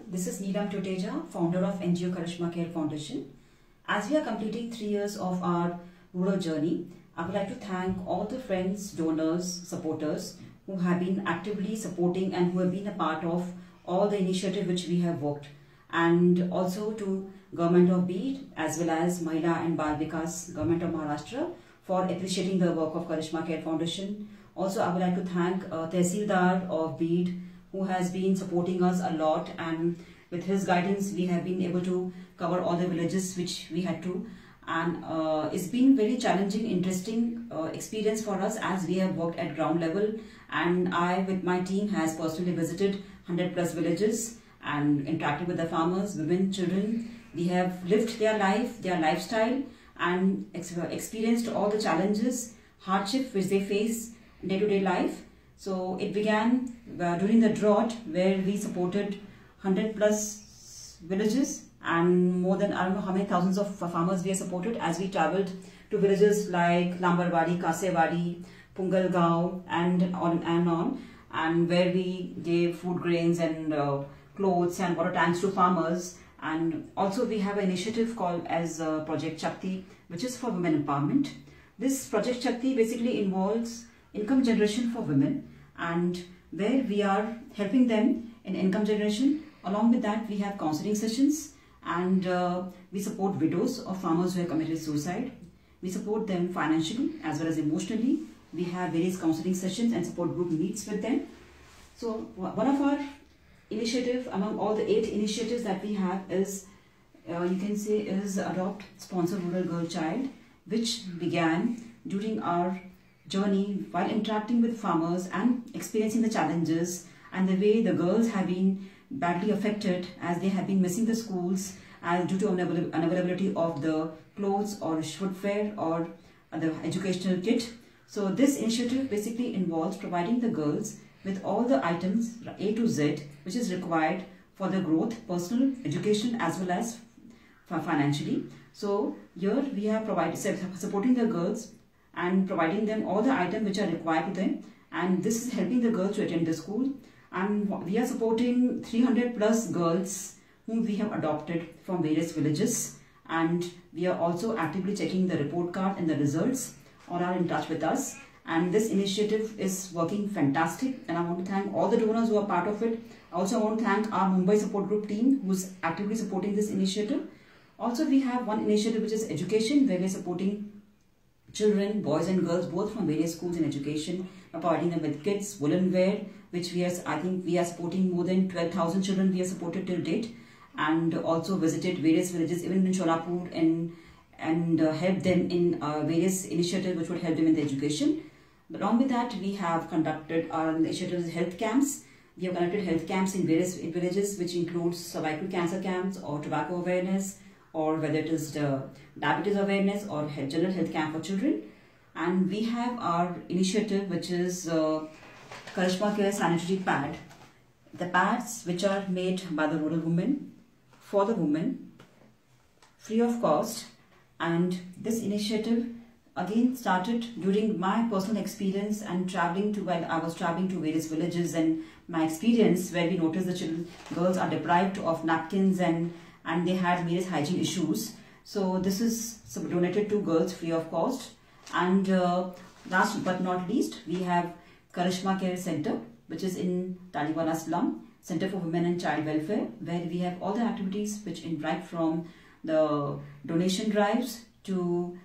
This is Neelam Tuteja, founder of NGO Karishma Care Foundation. As we are completing 3 years of our rural journey, I would like to thank all the friends, donors, supporters who have been actively supporting and who have been a part of all the initiatives which we have worked. And also to Government of Beed as well as Mahila and Bal Vikas, Government of Maharashtra for appreciating the work of Karishma Care Foundation. Also, I would like to thank Tehsildar of Beed, who has been supporting us a lot, and with his guidance we have been able to cover all the villages which we had to, and it's been very challenging, interesting experience for us as we have worked at ground level, and I with my team has personally visited 100+ villages and interacted with the farmers, women, children. We have lived their life, their lifestyle, and experienced all the challenges, hardship which they face day-to-day life. So it began during the drought, where we supported 100+ villages and more than I don't know how many thousands of farmers we have supported as we traveled to villages like Lambarwadi, Kasewadi, Pungalgaon and on, and where we gave food grains and clothes and water tanks to farmers. And also we have an initiative called as Project Shakti, which is for women empowerment. This Project Shakti basically involves income generation for women, and where we are helping them in income generation. Along with that, we have counseling sessions, and we support widows of farmers who have committed suicide. We support them financially as well as emotionally. We have various counseling sessions and support group meets with them. So one of our initiative among all the 8 initiatives that we have is, you can say, is Adopt Sponsor Rural Girl Child, which began during our journey while interacting with farmers and experiencing the challenges and the way the girls have been badly affected as they have been missing the schools due to unavailability of the clothes or footwear or the educational kit. So this initiative basically involves providing the girls with all the items A to Z which is required for their growth, personal, education as well as financially. So here we have supporting the girls and providing them all the items which are required to them, and this is helping the girls to attend the school. And we are supporting 300+ girls whom we have adopted from various villages, and we are also actively checking the report card and the results. All are in touch with us, and this initiative is working fantastic, and I want to thank all the donors who are part of it. Also, I want to thank our Mumbai support group team who is actively supporting this initiative. Also, we have one initiative which is education, where we are supporting children, boys and girls, both from various schools in education, providing them with kits, woolen wear, which I think we are supporting more than 12,000 children we have supported till date, and also visited various villages, even in Sholapur, and helped them in various initiatives which would help them in the education. Along with that, we have conducted our initiatives, health camps. We have conducted health camps in various villages, which includes cervical cancer camps or tobacco awareness, or whether it is the diabetes awareness or general health camp for children. And we have our initiative which is Karishma Care Sanitary Pad. The pads which are made by the rural women, for the women, free of cost. And this initiative again started during my personal experience and while I was traveling to various villages, and my experience where we noticed the girls are deprived of napkins and they had various hygiene issues. So this is donated to girls free of cost. And last but not least, we have Karishma Care Center, which is in Taliwala Slum, Center for Women and Child Welfare, where we have all the activities which right from the donation drives to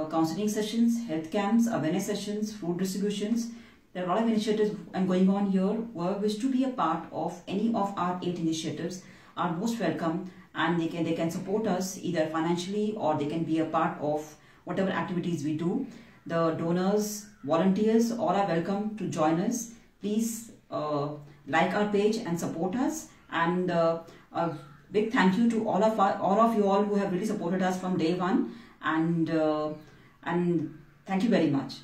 counseling sessions, health camps, awareness sessions, food distributions. There are a lot of initiatives going on here. Whoever wish to be a part of any of our 8 initiatives are most welcome, and they can support us either financially or they can be a part of whatever activities we do. The donors, volunteers, all are welcome to join us. Please like our page and support us. And a big thank you to all of you all who have really supported us from day one. And thank you very much.